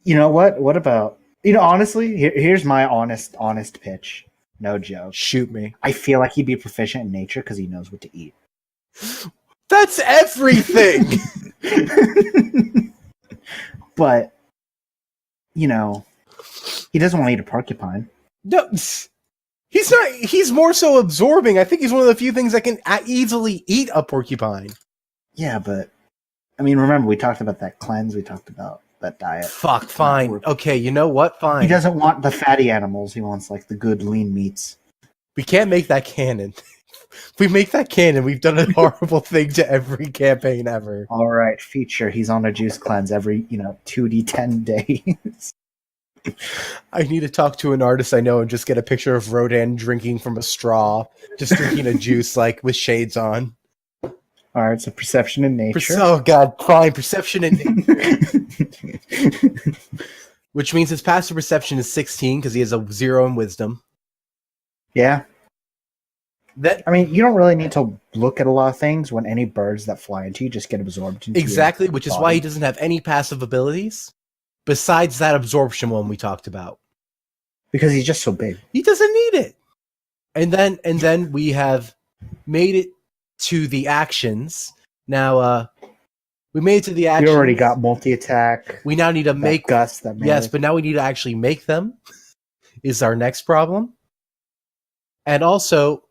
You know what? What about, honestly, here's my honest pitch. No joke. Shoot me. I feel like he'd be proficient in nature because he knows what to eat. That's everything. But, he doesn't want to eat a porcupine. No, he's not. He's more so absorbing. I think he's one of the few things that can easily eat a porcupine. Yeah, but remember we talked about that cleanse. We talked about that diet. Fuck. Fine. Okay. You know what? Fine. He doesn't want the fatty animals. He wants like the good lean meats. We can't make that canon. If we make that canon, we've done a horrible thing to every campaign ever. All right, feature. He's on a juice cleanse every 2d10 days. I need to talk to an artist I know and just get a picture of Rodan drinking from a straw, just drinking a juice like with shades on. All right, so perception in nature. Oh god, fine, perception in nature. Which means his passive perception is 16 because he has a 0 in wisdom. Yeah. You don't really need to look at a lot of things when any birds that fly into you just get absorbed into exactly, which is why he doesn't have any passive abilities besides that absorption one we talked about. Because he's just so big. He doesn't need it. And then we have made it to the actions. Now we made it to the actions. We already got multi-attack. We now need to make Gust. but now we need to actually make them. Is our next problem. And also,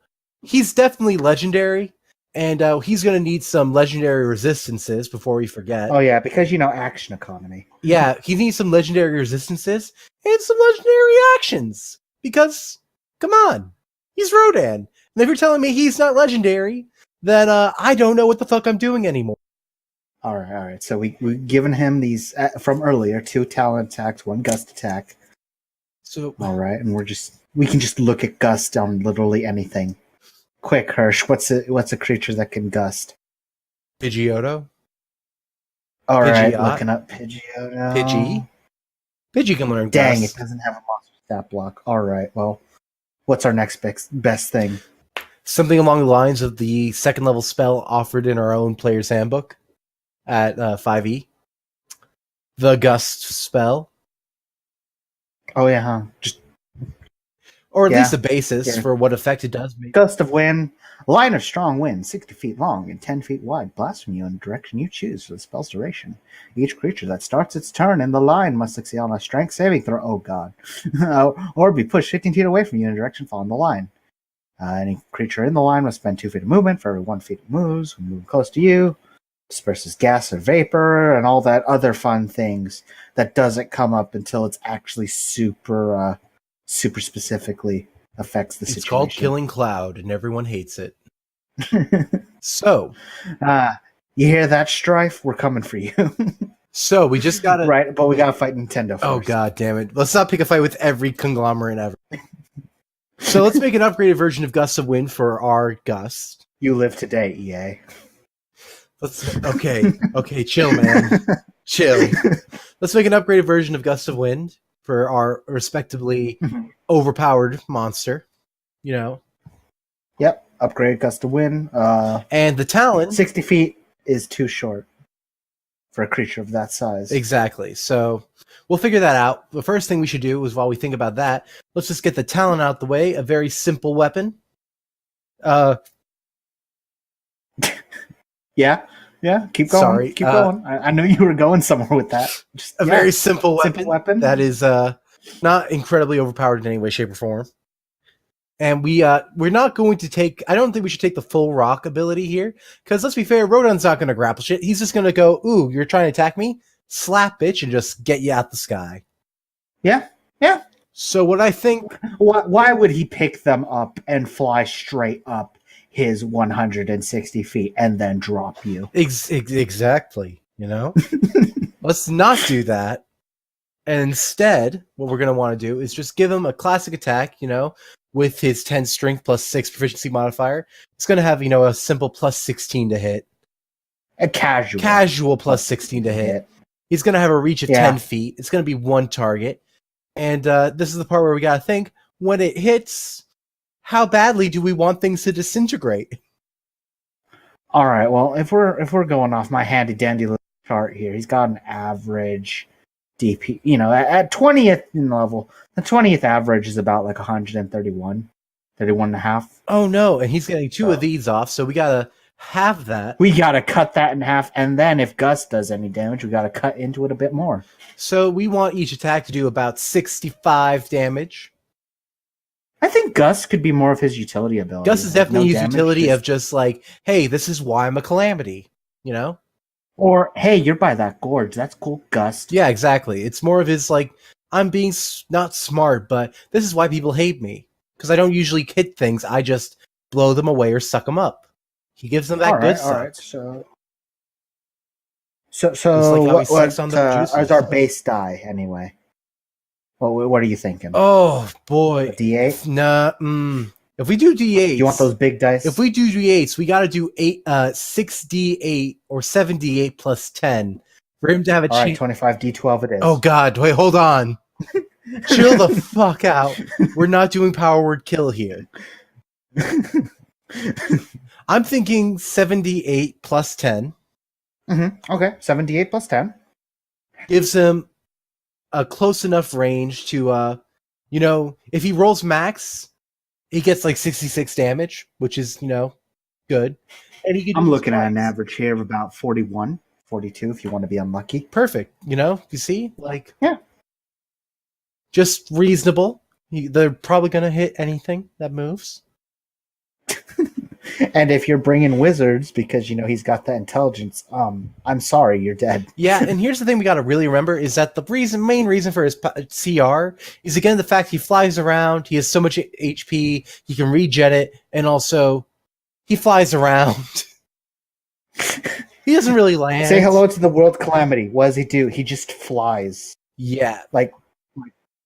he's definitely legendary, and he's going to need some legendary resistances before we forget. Oh, yeah, because, action economy. Yeah, he needs some legendary resistances and some legendary actions. Because, come on, he's Rodan. And if you're telling me he's not legendary, then I don't know what the fuck I'm doing anymore. All right. So we've given him these, from earlier, 2 talent attacks, 1 gust attack. So, all right, and we can just look at gust on literally anything. Quick, Hirsch, what's a creature that can gust? Pidgeotto. All right, looking up Pidgeotto. Pidgey can learn Dang, gust. It doesn't have a monster stat block. All right, well, what's our next best thing? Something along the lines of the second level spell offered in our own player's handbook at 5e. The gust spell. Oh yeah, huh? Or at least the basis for what effect it does make. Gust of wind, line of strong wind, 60 feet long and 10 feet wide, blasts from you in the direction you choose for the spell's duration. Each creature that starts its turn in the line must succeed on a strength saving throw. Oh god. Or be pushed 15 feet away from you in a direction following the line. Any creature in the line must spend 2 feet of movement for every 1 feet it moves. When moving close to you, disperses gas or vapor, and all that other fun things that doesn't come up until it's actually super specifically affects the situation. It's called Killing Cloud, and everyone hates it. So, you hear that, Strife? We're coming for you. So we just gotta right, but we gotta fight Nintendo first. Oh god damn it! Let's not pick a fight with every conglomerate ever. So let's make an upgraded version of Gust of Wind for our Gust. You live today, EA. Okay, chill, man. Chill. Let's make an upgraded version of Gust of Wind for our respectively overpowered monster. Yep, upgrade Gust of Wind. And the talent 60 feet is too short for a creature of that size. Exactly. So we'll figure that out. The first thing we should do is, while we think about that, let's just get the talent out the way. A very simple weapon. Yeah. Keep going. Sorry, keep going. I knew you were going somewhere with that. Just a very simple weapon that is not incredibly overpowered in any way, shape, or form. And we're not going to take. I don't think we should take the full rock ability here, because let's be fair, Rodan's not going to grapple shit. He's just going to go, "Ooh, you're trying to attack me? Slap, bitch," and just get you out the sky. Yeah. So what I think, why would he pick them up and fly straight up his 160 feet and then drop you? Exactly. Let's not do that. And instead, what we're going to want to do is just give him a classic attack, with his 10 strength plus 6 proficiency modifier. It's going to have, a simple plus 16 to hit. A casual. Casual plus 16 to hit. He's going to have a reach of 10 feet. It's going to be one target. And this is the part where we got to think, when it hits, how badly do we want things to disintegrate? All right. Well, if we're going off my handy dandy little chart here, he's got an average DP. At 20th level, the 20th average is about like 131, 31 and a half. Oh no, and he's getting two So of these off, so we gotta have that. we gotta cut that in half, and then if Gus does any damage, we gotta cut into it a bit more. So we want each attack to do about 65 damage. I think Gus could be more of his utility ability. Gus is definitely his damage, utility of just like, hey, this is why I'm a calamity, you know? Or, hey, you're by that gorge. That's cool, Gus. Yeah, exactly. It's more of his like, I'm being not smart, but this is why people hate me. Because I don't usually hit things, I just blow them away or suck them up. He gives them that good stuff. All right, so like what on the juices. is our base die, anyway? What are you thinking? Oh, boy. A D8? Nah, If we do D8s... You want those big dice? If we do D8s, we gotta do 6D8 or 7D8 plus 10 for him to have a All right, cheat. 25D12 it is. Oh god, wait, hold on. Chill the fuck out. We're not doing power word kill here. I'm thinking 78 plus 10. Mm-hmm. Okay, 78 plus 10. Gives him a close enough range to, if he rolls max, he gets like 66 damage, which is, good. And he I'm looking at an average here of about 41, 42 if you want to be unlucky. Perfect. You see? Like, yeah. Just reasonable. They're probably going to hit anything that moves. And if you're bringing wizards because he's got that intelligence, I'm sorry, you're dead. Yeah, and here's the thing we got to really remember is that the main reason for his CR is again the fact he flies around, he has so much HP, he can regen it, and also he flies around. He doesn't really land. Say hello to the world calamity. What does he do? He just flies. Yeah. Like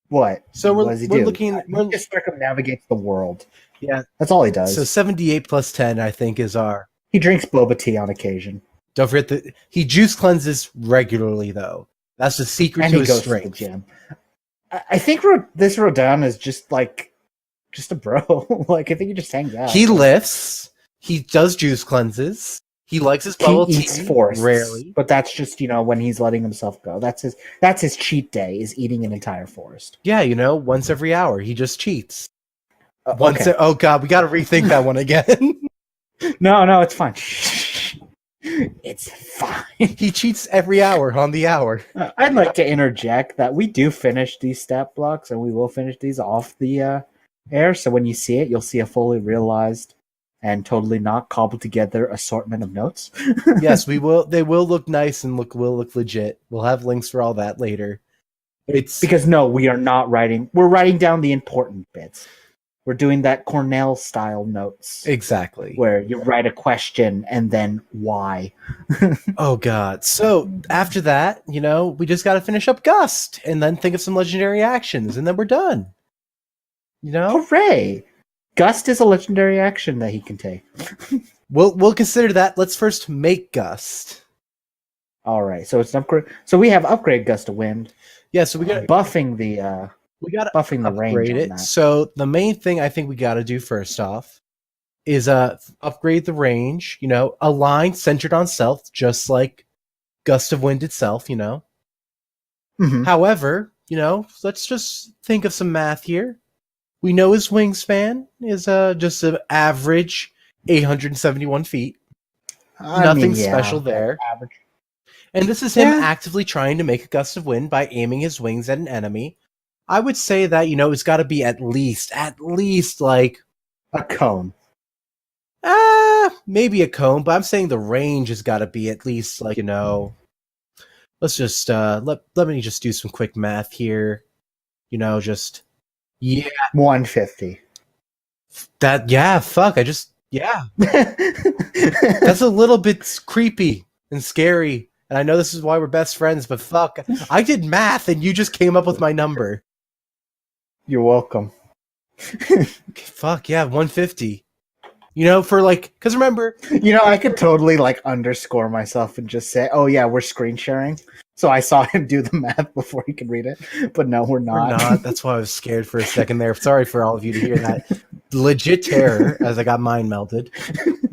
what? So what does he do? looking. He just circumnavigates the world. Yeah, that's all he does. So 78 plus 10, I think, is our. He drinks boba tea on occasion. Don't forget that he juice cleanses regularly, though. That's the secret to his strength. To the gym. I think this Rodan is just a bro. Like I think he just hangs out. He lifts. He does juice cleanses. He likes his bubble tea. He eats forests, rarely, but that's just when he's letting himself go. That's his cheat day is eating an entire forest. Yeah, once every hour he just cheats. Okay. Oh god, we got to rethink that one again. No, it's fine. It's fine. He cheats every hour on the hour. I'd like to interject that we do finish these stat blocks, and we will finish these off the air. So when you see it, you'll see a fully realized and totally not cobbled together assortment of notes. Yes, we will. They will look nice and will look legit. We'll have links for all that later. It's because we are not writing. We're writing down the important bits. We're doing that Cornell style notes. Exactly. Where you write a question and then why. Oh god. So after that, we just got to finish up Gust and then think of some legendary actions and then we're done. Hooray! Gust is a legendary action that he can take. We'll consider that. Let's first make Gust. All right. So it's an upgrade. So we have upgrade Gust of Wind. Yeah, so we got buffing the we got buffing the range on that. So the main thing I think we got to do first off is upgrade the range, a line centered on self, just like Gust of Wind itself, Mm-hmm. However, let's just think of some math here. We know his wingspan is just an average 871 feet. Nothing special there. Average. And this is him actively trying to make a gust of wind by aiming his wings at an enemy. I would say that, it's got to be at least like a cone. Maybe a cone, but I'm saying the range has got to be at least like, let's just, let me just do some quick math here. 150. That's a little bit creepy and scary. And I know this is why we're best friends, but fuck, I did math and you just came up with my number. You're welcome. Fuck yeah, 150. Because remember, I could totally underscore myself and just say, "Oh yeah, we're screen sharing." So I saw him do the math before he could read it, but no, we're not. We're not. That's why I was scared for a second there. Sorry for all of you to hear that legit terror as I got mind melted.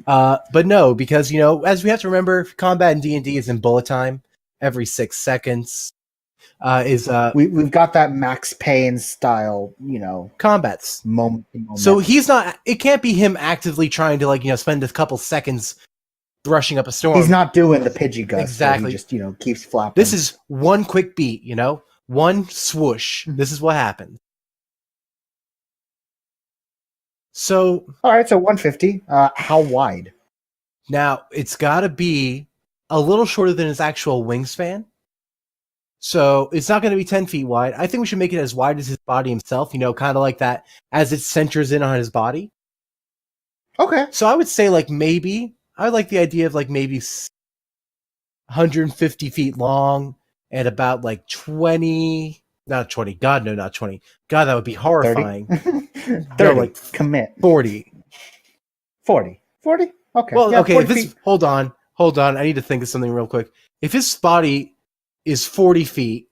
But no, because as we have to remember, combat in D&D is in bullet time every 6 seconds. We've got that Max Payne style, combats. moment. So he's not. It can't be him actively trying to spend a couple seconds brushing up a storm. He's not doing the Pidgey Gus. Exactly. He just keeps flapping. This is one quick beat. One swoosh. This is what happened. So all right. So 150. How wide? Now it's got to be a little shorter than his actual wingspan. So it's not going to be 10 feet wide. I think we should make it as wide as his body himself, kind of like that as it centers in on his body. Okay. So I would say maybe, I like the idea of maybe 150 feet long and about 20, not 20. God, no, not 20. God, that would be horrifying. 30. No, commit. 40. 40. 40? Okay. Well, yeah, okay, 40 hold on. I need to think of something real quick. If his body is 40 feet.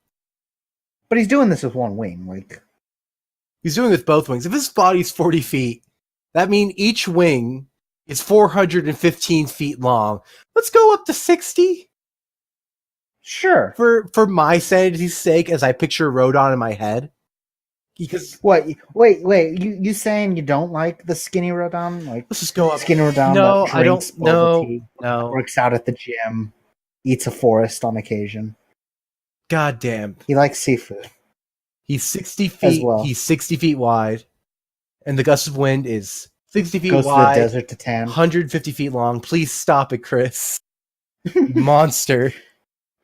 But he's doing this with one wing. He's doing it with both wings. If his body's 40 feet, that means each wing is 415 feet long. Let's go up to 60. Sure. For my sanity's sake, as I picture Rodan in my head. Because what? Wait. You saying you don't like the skinny Rodan? Let's just go up. Skinny Rodan. No, that I don't. tea, No. Works out at the gym. Eats a forest on occasion. God damn. He likes seafood. He's 60 feet. As well. He's 60 feet wide, and the gust of wind is 60 feet Goes wide. to the desert to tan. 150 feet long. Please stop it, Chris. Monster.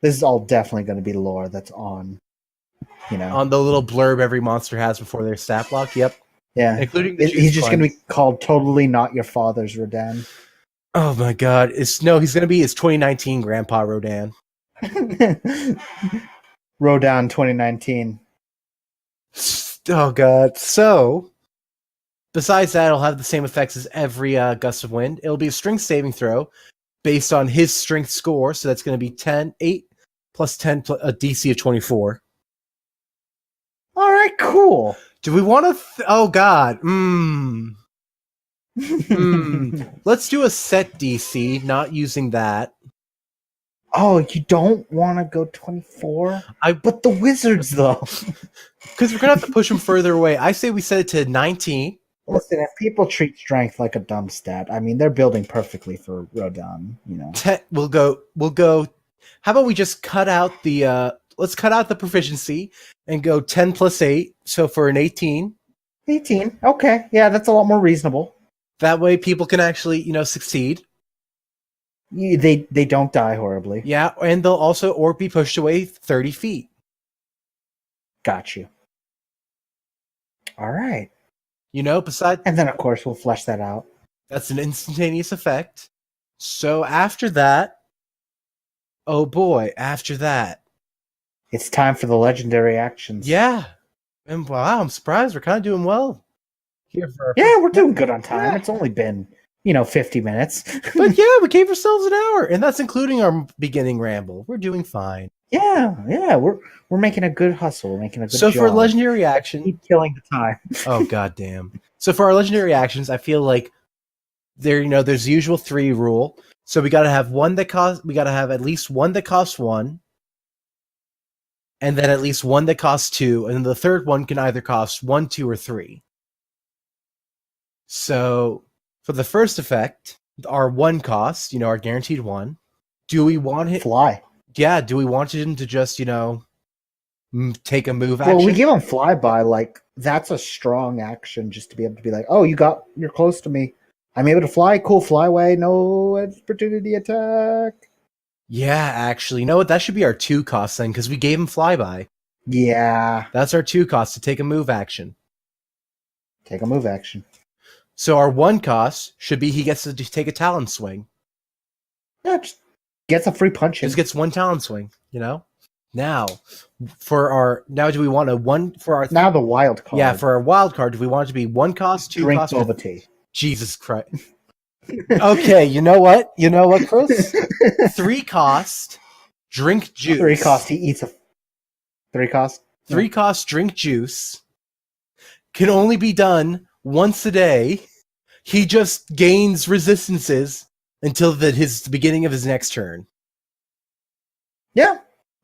This is all definitely going to be lore that's on. On the little blurb every monster has before their stat block. Yep. Yeah. Including he's just going to be called Totally Not Your Father's Rodan. Oh my god. He's going to be his 2019 Grandpa Rodan. Rodan 2019. Oh god. So, besides that, it'll have the same effects as every gust of wind. It'll be a strength saving throw based on his strength score. So that's going to be 8 plus 10, a DC of 24. All right, cool. Do we want to... oh god. Let's do a set DC, not using that. Oh, you don't want to go 24? But the wizards, though. Because we're going to have to push them further away. I say we set it to 19. Listen, if people treat strength like a dumb stat, they're building perfectly for Rodan, We'll go... How about we just cut out the... let's cut out the proficiency and go 10 plus 8. So for an 18. 18. Okay. Yeah, that's a lot more reasonable. That way people can actually, succeed. They don't die horribly. Yeah, and they'll also be pushed away 30 feet. Got you. All right. Besides... And then, of course, we'll flesh that out. That's an instantaneous effect. So after that... oh boy, after that... it's time for the legendary actions. Yeah. And wow, I'm surprised. We're kind of doing well. Yeah, we're doing good on time. Yeah. It's only been, 50 minutes. But yeah, we gave ourselves an hour. And that's including our beginning ramble. We're doing fine. Yeah. We're making a good hustle. We're making a good So job. for legendary action... keep killing the time. Oh, goddamn. So for our legendary actions, I feel like there's the usual 3 rule. So we got to have at least one that costs 1. And then at least one that costs 2, and then the third one can either cost 1, 2, or 3. So, for the first effect, our 1 cost, our guaranteed 1, do we want him... fly? Yeah, do we want him to just, take a move action? Well, we give him flyby, that's a strong action just to be able to be like, oh, you're close to me. I'm able to fly, cool, fly away, no opportunity attack. Yeah, actually, you know what? That should be our 2 costs then, because we gave him flyby. Yeah. That's our 2 costs to take a move action. Take a move action. So our 1 cost should be he gets to take a talon swing. Yeah, just gets a free punch in. Just gets 1 talon swing, Now, do we want a 1 for our... now the wild card. Yeah, for our wild card, do we want it to be 1 cost, 2 drink cost? Boba tea. Jesus Christ. Okay, you know what, Chris? 3 cost, drink juice. 3 cost, he eats a... 3 cost? 3 cost, drink juice. Can only be done once a day. He just gains resistances until the beginning of his next turn. Yeah,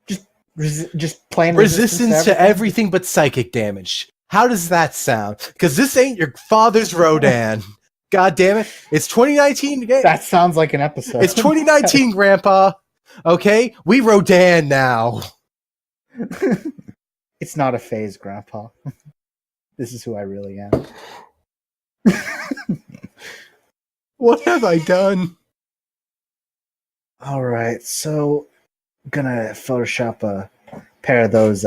just plain Resistance to everything but psychic damage. How does that sound? Because this ain't your father's Rodan. God damn it. It's 2019. That sounds like an episode. It's 2019, Grandpa. Okay? We Rodan now. It's not a phase, Grandpa. This is who I really am. What have I done? All right, so I'm gonna Photoshop a pair of those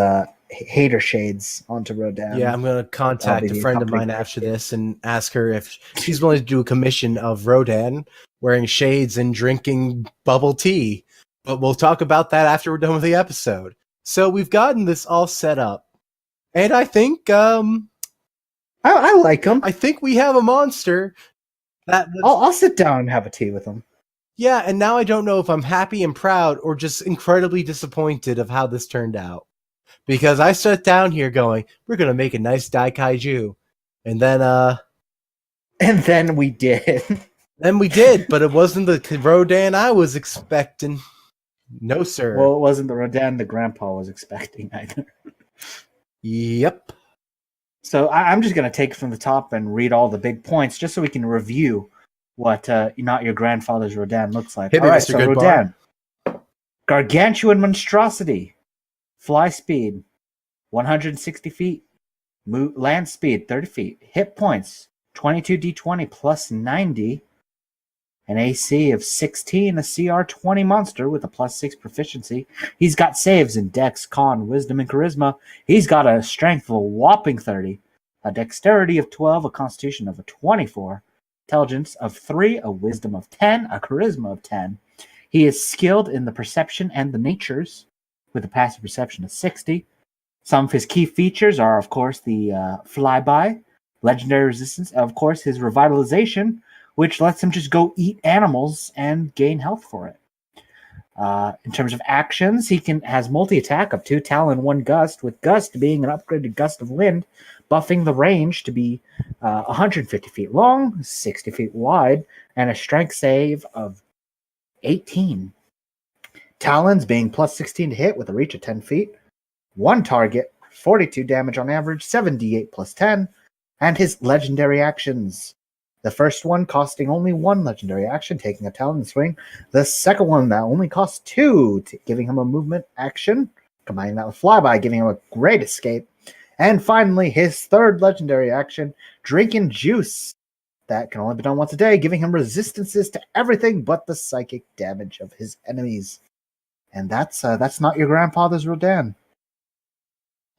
hater shades onto Rodan. Yeah, I'm going to contact a friend of mine after this and ask her if she's willing to do a commission of Rodan wearing shades and drinking bubble tea. But we'll talk about that after we're done with the episode. So we've gotten this all set up. And I think I like them. I think we have a monster. I'll sit down and have a tea with him. Yeah, and now I don't know if I'm happy and proud or just incredibly disappointed of how this turned out. Because I sat down here going, we're going to make a nice Dai Kaiju. And then And then we did. Then we did, but it wasn't the Rodan I was expecting. No, sir. Well, it wasn't the Rodan the Grandpa was expecting either. Yep. So I'm just going to take it from the top and read all the big points just so we can review what Not Your Grandfather's Rodan looks like. Hit me, Mr. Goodbar. Rodan. Gargantuan monstrosity. Fly speed, 160 feet. Land speed, 30 feet. Hit points, 22d20 plus 90. An AC of 16, a CR 20 monster with a plus 6 proficiency. He's got saves in Dex, Con, Wisdom, and Charisma. He's got a strength of a whopping 30, a dexterity of 12, a constitution of a 24, intelligence of 3, a wisdom of 10, a charisma of 10. He is skilled in the perception and the natures, with a passive perception of 60. Some of his key features are, of course, the flyby, legendary resistance, and of course, his revitalization, which lets him just go eat animals and gain health for it. In terms of actions, he has multi-attack of 2 Talon, 1 Gust, with Gust being an upgraded Gust of Wind, buffing the range to be 150 feet long, 60 feet wide, and a strength save of 18. Talons being plus 16 to hit with a reach of 10 feet. 1 target, 42 damage on average, 7d8 plus 10. And his legendary actions. The first one costing only 1 legendary action, taking a Talon swing. The second one that only costs 2, giving him a movement action. Combining that with flyby, giving him a great escape. And finally, his third legendary action, drinking juice. That can only be done once a day, giving him resistances to everything but the psychic damage of his enemies. And that's Not Your Grandfather's Rodan.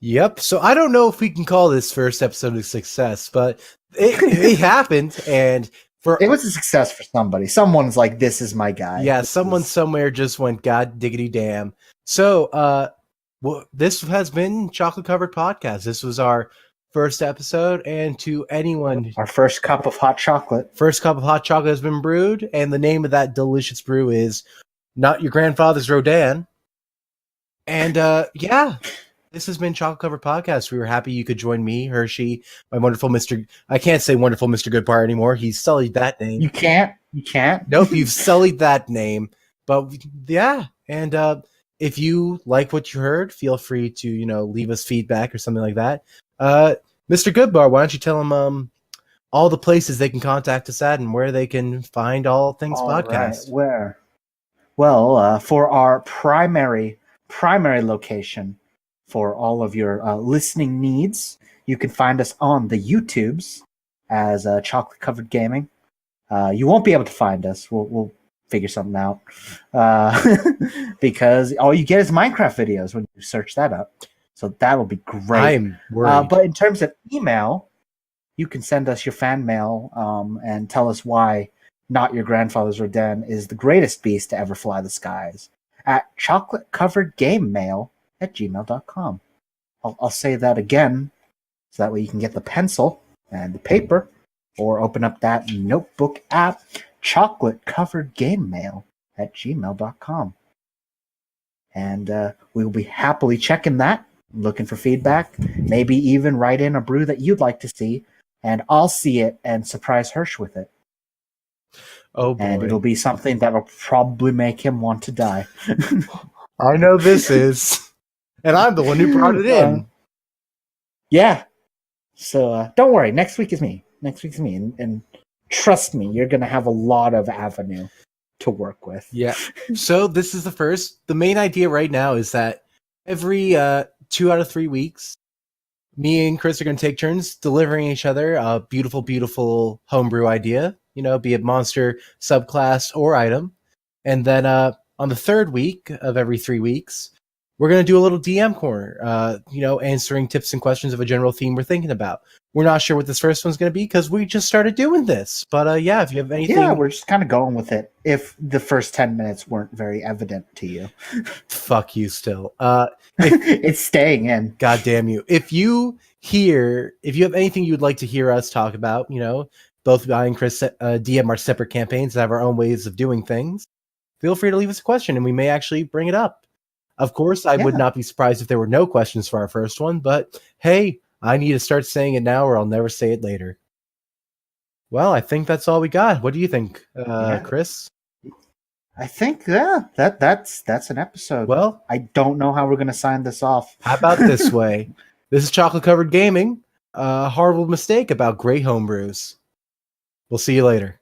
Yep. So I don't know if we can call this first episode a success, but it happened, and it was a success for somebody. Someone's like, "This is my guy." Yeah, someone somewhere just went, "God diggity damn." So, this has been Chocolate Covered Podcast. This was our first episode, and to anyone, our first cup of hot chocolate. First cup of hot chocolate has been brewed, and the name of that delicious brew is Not Your Grandfather's Rodan. And yeah, this has been Chocolate Covered Podcast. We were happy you could join me, Hershey, my wonderful Mr. I can't say wonderful Mr. Goodbar anymore. He's sullied that name. You can't. Nope, you've sullied that name. But yeah, and if you like what you heard, feel free to leave us feedback or something like that. Mr. Goodbar, why don't you tell them all the places they can contact us at and where they can find all things podcast? Right. Where? Well, for our primary location for all of your listening needs, you can find us on the YouTubes as Chocolate Covered Gaming. You won't be able to find us. We'll figure something out because all you get is Minecraft videos when you search that up. So that'll be great. I'm worried. But in terms of email, you can send us your fan mail and tell us why Not Your Grandfather's Rodan is the greatest beast to ever fly the skies at chocolatecoveredgamemail@gmail.com. I'll say that again so that way you can get the pencil and the paper or open up that notebook app, chocolatecoveredgamemail@gmail.com. And we will be happily checking that, looking for feedback, maybe even write in a brew that you'd like to see and I'll see it and surprise Hirsch with it. Oh And it'll boy. be something that'll probably make him want to die. I know this is. And I'm the one who brought it in. Yeah. So don't worry. Next week is me. And trust me, you're going to have a lot of avenue to work with. Yeah. So this is the first. The main idea right now is that every 2 out of 3 weeks, me and Chris are going to take turns delivering each other a beautiful, beautiful homebrew idea, be it monster, subclass, or item. And then on the third week of every 3 weeks, we're going to do a little DM corner, answering tips and questions of a general theme we're thinking about. We're not sure what this first one's going to be because we just started doing this. But yeah, if you have anything... Yeah, we're just kind of going with it if the first 10 minutes weren't very evident to you. Fuck you still. It's staying in. God damn you. If you have anything you'd like to hear us talk about, both I and Chris DM our separate campaigns and have our own ways of doing things, feel free to leave us a question and we may actually bring it up. Of course, I would not be surprised if there were no questions for our first one, but hey, I need to start saying it now or I'll never say it later. Well, I think that's all we got. What do you think, Chris? I think, that's an episode. Well, I don't know how we're going to sign this off. How about this way? This is Chocolate Covered Gaming. A horrible mistake about great homebrews. We'll see you later.